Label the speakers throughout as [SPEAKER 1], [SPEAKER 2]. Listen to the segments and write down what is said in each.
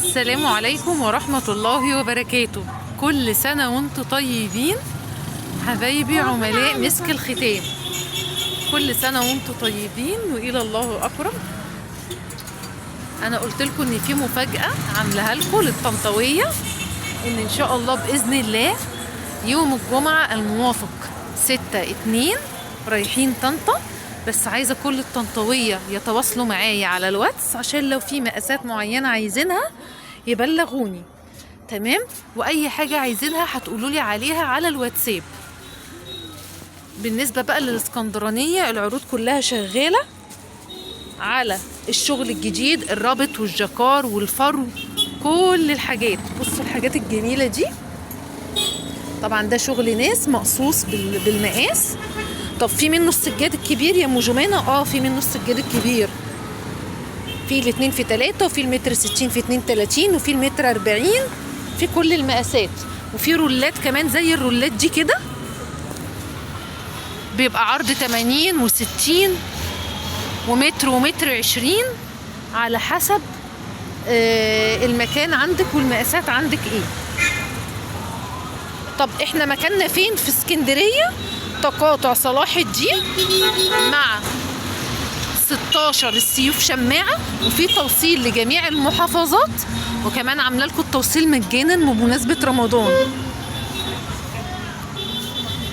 [SPEAKER 1] السلام عليكم ورحمة الله وبركاته. كل سنة وانتم طيبين حبايبي عملاء مسك الختام. كل سنة وانتم طيبين وإلى الله أكرم. أنا قلت لكم إن في مفاجأة عاملاها لكم للطنطاوية، إن شاء الله بإذن الله يوم الجمعة الموافق 6/2 رايحين طنطا. بس عايزة كل الطنطاوية يتواصلوا معايا على الواتس عشان لو في مقاسات معينة عايزينها يبلغوني، تمام؟ واي حاجة عايزينها هتقولولي عليها على الواتساب. بالنسبة بقى للاسكندرانية العروض كلها شغالة على الشغل الجديد، الرابط والجاكار والفرو، كل الحاجات. بصوا الحاجات الجميلة دي، طبعا ده شغل ناس مقصوص بالمقاس. طب في منه السجاد الكبير يا ام جمانة؟ في منه السجاد الكبير، في ال2 في 3، وفي المتر 60 في 32، وفي المتر 40، في كل المقاسات. وفي رولات كمان زي الرولات دي كده، بيبقى عرض 80 و60 ومتر ومتر 20 على حسب المكان عندك والمقاسات عندك ايه. طب احنا مكاننا فين في اسكندرية؟ تقاطع صلاح الدين مع 16 السيوف شماعة، وفي توصيل لجميع المحافظات، وكمان عامله لكم التوصيل مجانا بمناسبة رمضان.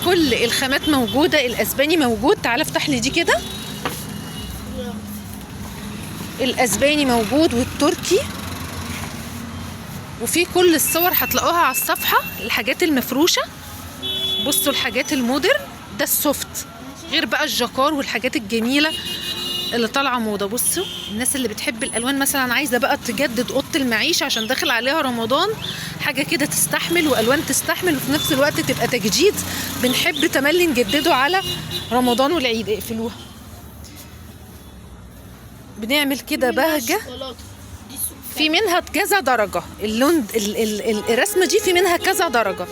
[SPEAKER 1] كل الخامات موجودة، الاسباني موجود. تعالى افتح لي دي كده، الاسباني موجود والتركي، وفي كل الصور هتلاقوها على الصفحة. الحاجات المفروشة، بصوا الحاجات المودرن، ده السوفت، غير بقى الجاكار والحاجات الجميلة اللي طالعه موضه. بصوا الناس اللي بتحب الالوان، مثلا عايزه بقى تجدد اوضه المعيشه عشان داخل عليها رمضان، حاجه كده تستحمل والوان تستحمل وفي نفس الوقت تبقى تجديد. بنحب تملي نجدده على رمضان والعيد. اقفلوها، بنعمل كده بهجه. في منها كذا درجه، اللون الرسمه دي في منها كذا درجه.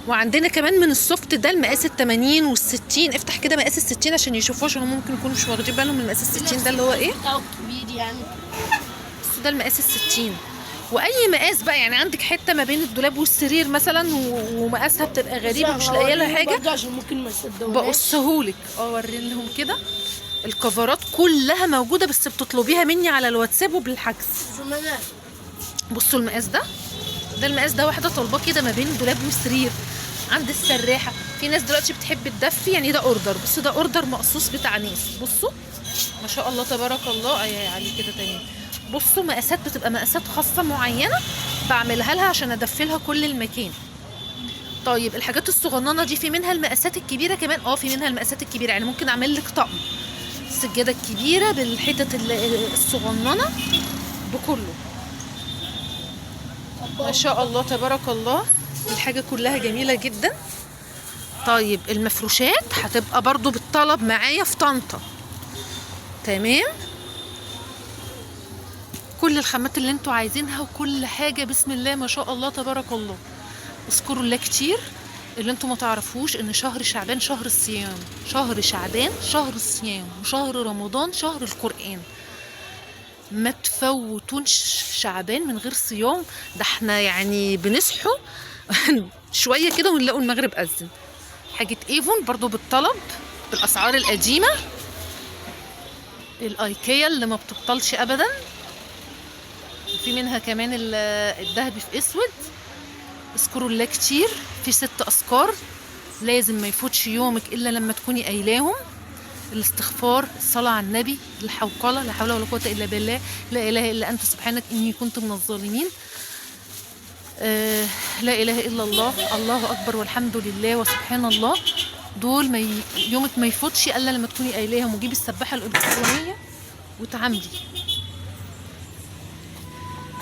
[SPEAKER 1] وعندنا كمان من السوفت ده المقاس ال80 وال60. افتح كده مقاس ال60 عشان يشوفوه، عشان ممكن يكونوا مش واخدين بالهم من المقاس ال60 ده اللي هو ايه.
[SPEAKER 2] كبير يعني.
[SPEAKER 1] بس ده المقاس ال60. واي مقاس بقى، يعني عندك حته ما بين الدولاب والسرير مثلا ومقاسها بتبقى غريبه مش لاقيه لها حاجه،
[SPEAKER 2] عشان ممكن ما يصدقوناش.
[SPEAKER 1] بقصهولك. ورين لهم كده. الكفرات كلها موجوده، بس بتطلبيها مني على الواتساب وبالحجز. بصوا المقاس ده، ده المقاس ده واحده طالباه كده ما بين الدولاب والسرير عند السراحه. في ناس دلوقتي بتحب تدفي، يعني ده اوردر. بصوا ده اوردر مقصوص بتاع ناس. بصوا ما شاء الله تبارك الله. عليه كده تمام. بصوا مقاسات بتبقى مقاسات خاصه معينه بعملها لها عشان ادفلها كل المكان. طيب الحاجات الصغننه دي في منها المقاسات الكبيره كمان. في منها المقاسات الكبيره، يعني ممكن اعمل لك طقم السجاده الكبيره بالحتت الصغننه بكله. ما شاء الله تبارك الله، الحاجة كلها جميلة جدا. طيب المفروشات هتبقى برضو بالطلب معايا في طنطا، تمام؟ كل الخامات اللي انتوا عايزينها وكل حاجة بسم الله ما شاء الله تبارك الله. اذكروا الله كتير. اللي انتوا ما تعرفوش ان شهر شعبان شهر الصيام، شهر شعبان شهر الصيام، وشهر رمضان شهر القرآن. ما تفوتونش شعبان من غير صيام. ده احنا يعني بنصحوا شويه كده ونلاقوا المغرب اذن. حاجه ايفون برضو بالطلب بالاسعار القديمه. الايكيا اللي ما بتبطلش ابدا. في منها كمان الذهبي في اسود. اذكروا الله كتير. في 6 اذكار لازم ما يفوتش يومك الا لما تكوني قايلاهم. الاستغفار، الصلاة على النبي، الحوقلة، لا حول ولا قوة إلا بالله، لا إله إلا أنت سبحانك إني كنت من الظالمين، لا إله إلا الله، الله أكبر والحمد لله وسبحان الله. دول يومك ما يفوتش إلا لما تكوني قايلاهم. وجيبي السباحة الإلكترونية وتعاملي.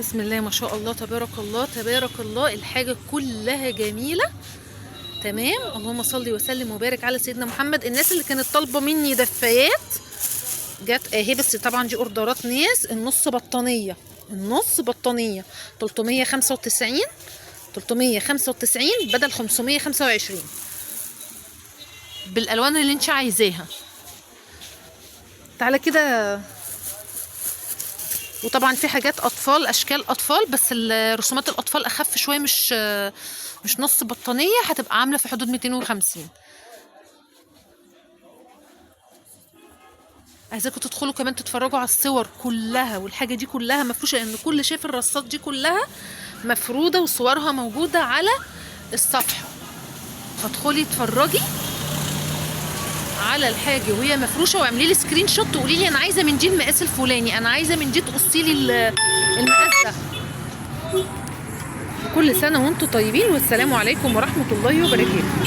[SPEAKER 1] بسم الله ما شاء الله تبارك الله تبارك الله. الحاجة كلها جميلة، تمام. اللهم صل وسلم وبارك على سيدنا محمد. الناس اللي كانت طالبه مني دفايات جت اهي، بس طبعا دي اوردرات ناس. النص بطانيه، النص بطانيه 395 بدل 525 بالالوان اللي انت عايزاها. تعالى كده وطبعا في حاجات اطفال، اشكال اطفال، بس رسومات الاطفال اخف شويه، مش نص بطانيه، هتبقى عامله في حدود 250. عايزاكم تدخلوا كمان تتفرجوا على الصور كلها، والحاجه دي كلها مفروشه، لان كل شايف الرصات دي كلها مفروده وصورها موجوده على الصفحه. فادخلي اتفرجي على الحاجه وهي مفروشه، واعملي لي سكرين شوت وقولي لي انا عايزه من دي المقاس الفلاني، انا عايزه من دي تقصي لي المقاس ده. كل سنه وانتم طيبين، والسلام عليكم ورحمه الله وبركاته.